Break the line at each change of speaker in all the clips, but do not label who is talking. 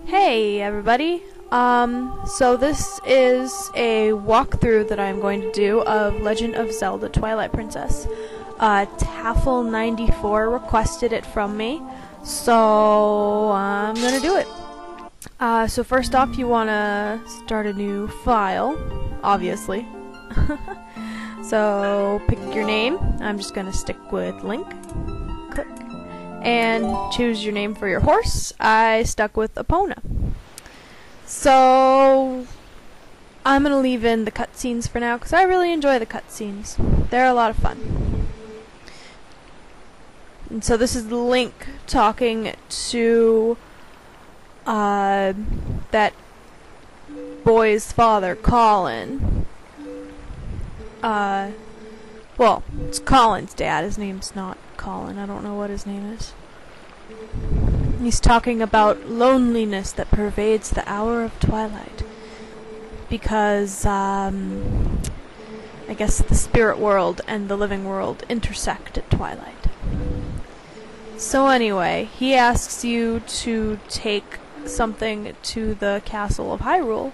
Hey everybody, so this is a walkthrough that I'm going to do of Legend of Zelda Twilight Princess. Taffel94 requested it from me, so I'm gonna do it. So first off, you wanna start a new file, obviously. So pick your name. I'm just gonna stick with Link. Click. And choose your name for your horse. I stuck with Epona. So I'm gonna leave in the cutscenes for now because I really enjoy the cutscenes. They're a lot of fun. And so this is Link talking to that boy's father, Colin. Well, it's Colin's dad. His name's not Colin. I don't know what his name is. He's talking about loneliness that pervades the hour of twilight. Because, I guess the spirit world and the living world intersect at twilight. So anyway, he asks you to take something to the castle of Hyrule,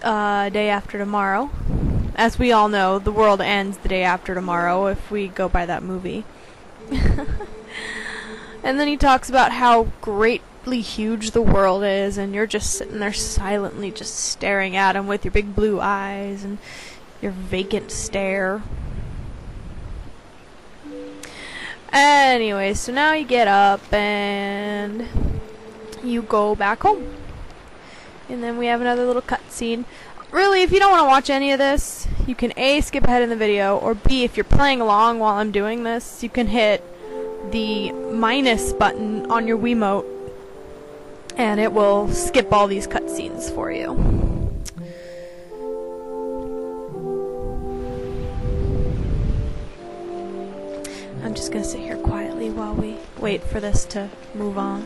day after tomorrow. As we all know, the world ends the day after tomorrow if we go by that movie. And then he talks about how greatly huge the world is, and you're just sitting there silently just staring at him with your big blue eyes and your vacant stare. Anyway, so now you get up and you go back home. And then we have another little cutscene. Really, if you don't want to watch any of this, you can A, skip ahead in the video, or B, if you're playing along while I'm doing this, you can hit the minus button on your Wiimote, and it will skip all these cutscenes for you. I'm just gonna sit here quietly while we wait for this to move on.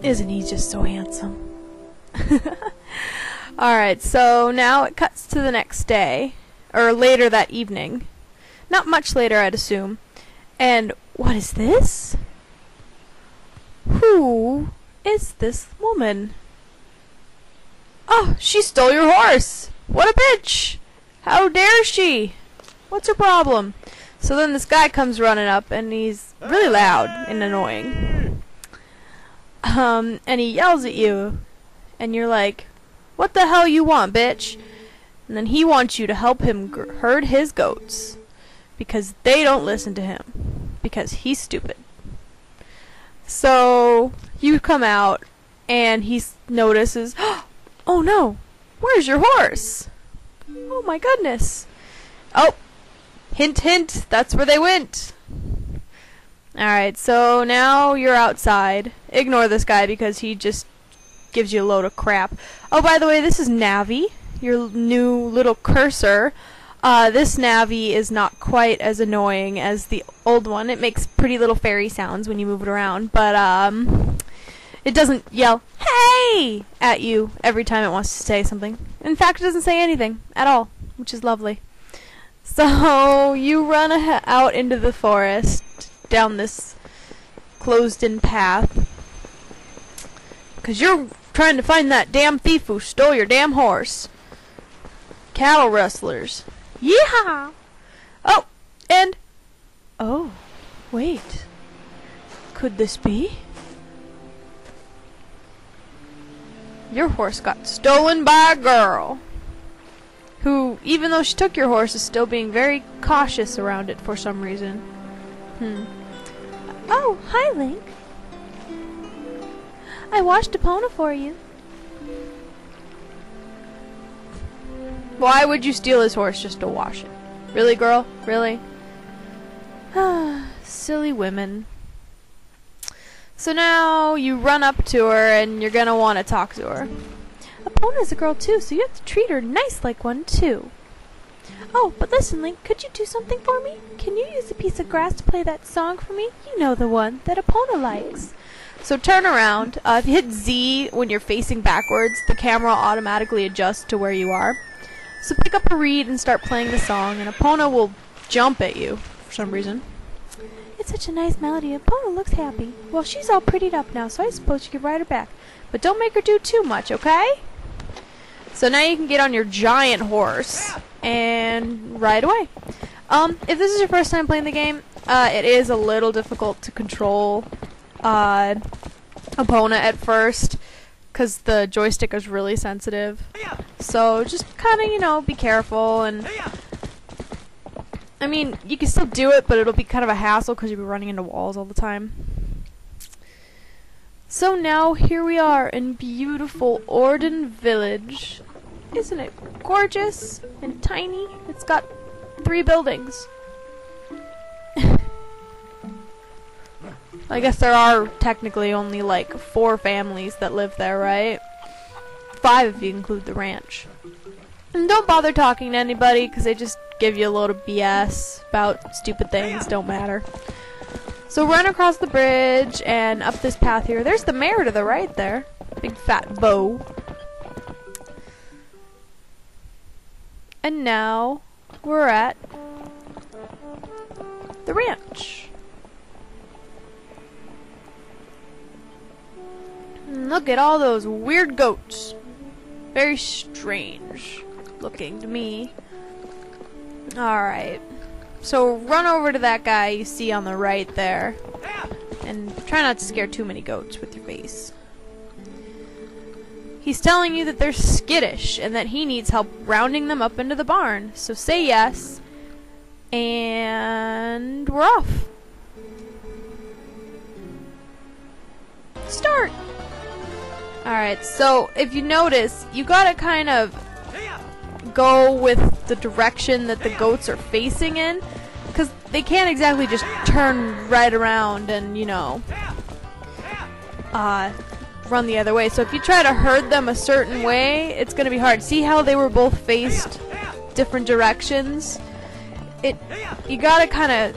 Isn't he just so handsome? Alright, so now it cuts to the next day, or later that evening. Not much later, I'd assume. And what is this? Who is this woman? Oh, she stole your horse! What a bitch! How dare she? What's her problem? So then this guy comes running up, and he's really loud and annoying. And he yells at you, and you're like, what the hell you want, bitch? And then he wants you to help him herd his goats, because they don't listen to him, because he's stupid. So, you come out, and he notices, oh no, where's your horse? Oh my goodness. Oh, hint hint, that's where they went. Alright, so now you're outside. Ignore this guy because he just gives you a load of crap. Oh, by the way, this is Navi, your new little cursor. This Navi is not quite as annoying as the old one. It makes pretty little fairy sounds when you move it around, but it doesn't yell, hey, at you every time it wants to say something. In fact, it doesn't say anything at all, which is lovely. So, you run out into the forest, down this closed-in path, because you're trying to find that damn thief who stole your damn horse. Cattle rustlers. Yeehaw! Oh, and... oh, wait. Could this be? Your horse got stolen by a girl, who, even though she took your horse, is still being very cautious around it for some reason. Oh, hi, Link. I washed Epona for you. Why would you steal his horse just to wash it? Really, girl? Really? Silly women. So now you run up to her and you're gonna want to talk to her. Epona's a girl too, so you have to treat her nice like one too. Oh, but listen, Link, could you do something for me? Can you use a piece of grass to play that song for me? You know, the one that Epona likes. So turn around. If you hit Z when you're facing backwards, the camera automatically adjusts to where you are. So pick up a reed and start playing the song, and Epona will jump at you for some reason. It's such a nice melody. Epona looks happy. Well, she's all prettied up now, so I suppose you could ride her back. But don't make her do too much, okay? So now you can get on your giant horse and ride away. If this is your first time playing the game, it is a little difficult to control Epona at first, because the joystick is really sensitive. So just kind of, you know, be careful. And I mean, you can still do it, but it'll be kind of a hassle because you'll be running into walls all the time. So now here we are in beautiful Orden Village. Isn't it gorgeous and tiny? It's got 3 buildings. I guess there are technically only like 4 families that live there, right? 5 if you include the ranch. And don't bother talking to anybody because they just give you a load of BS about stupid things, don't matter. So run across the bridge and up this path here. There's the mayor to the right there. Big fat bow. And now we're at the ranch. And look at all those weird goats. Very strange looking to me. Alright. So run over to that guy you see on the right there. And try not to scare too many goats with your face. He's telling you that they're skittish and that he needs help rounding them up into the barn. So say yes. And we're off. Start! Alright, so if you notice, you gotta kind of go with the direction that the goats are facing in, because they can't exactly just turn right around and, you know, run the other way. So if you try to herd them a certain way, it's gonna be hard. See how they were both faced different directions? You gotta kind of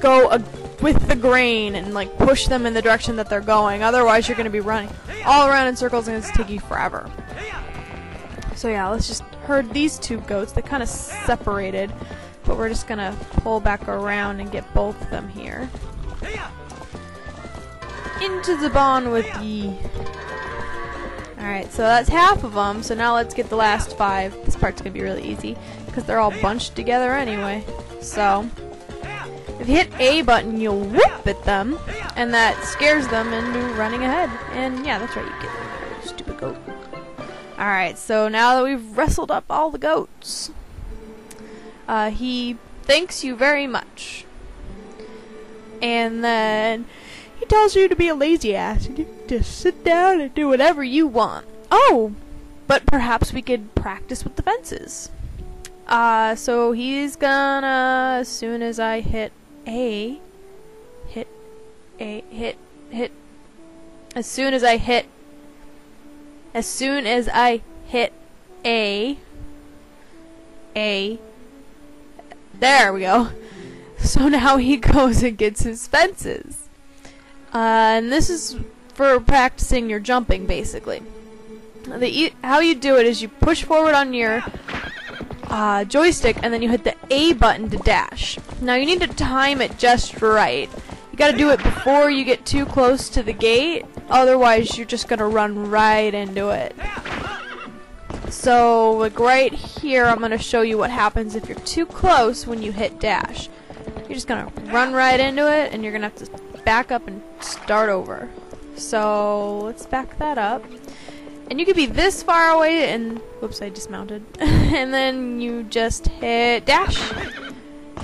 go with the grain and like push them in the direction that they're going. Otherwise, you're gonna be running all around in circles and it's take you forever. So yeah, let's just herd these 2 goats. They kind of separated, but we're just gonna pull back around and get both of them here. Into the barn with ye. Alright, so that's half of them. So now let's get the last 5. This part's gonna be really easy because they're all bunched together anyway. So if you hit A button, you'll whoop at them, and that scares them into running ahead. And yeah, that's right, you get stupid goat. Alright, so now that we've wrestled up all the goats, he thanks you very much. And then he tells you to be a lazy ass and you just sit down and do whatever you want. Oh, but perhaps we could practice with the fences. So he's gonna, as soon as I hit A, as soon as I hit A, there we go. So now he goes and gets his fences. And this is for practicing your jumping, basically. How you do it is you push forward on your joystick and then you hit the A button to dash. Now you need to time it just right. You gotta do it before you get too close to the gate, otherwise you're just gonna run right into it. So like right here I'm gonna show you what happens if you're too close when you hit dash. You're just gonna run right into it and you're gonna have to back up and start over. So let's back that up. And you could be this far away and whoops, I dismounted. And then you just hit dash.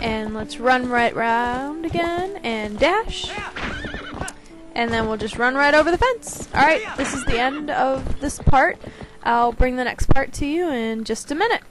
And let's run right round again and dash. and then we'll just run right over the fence. Alright, this is the end of this part. I'll bring the next part to you in just a minute.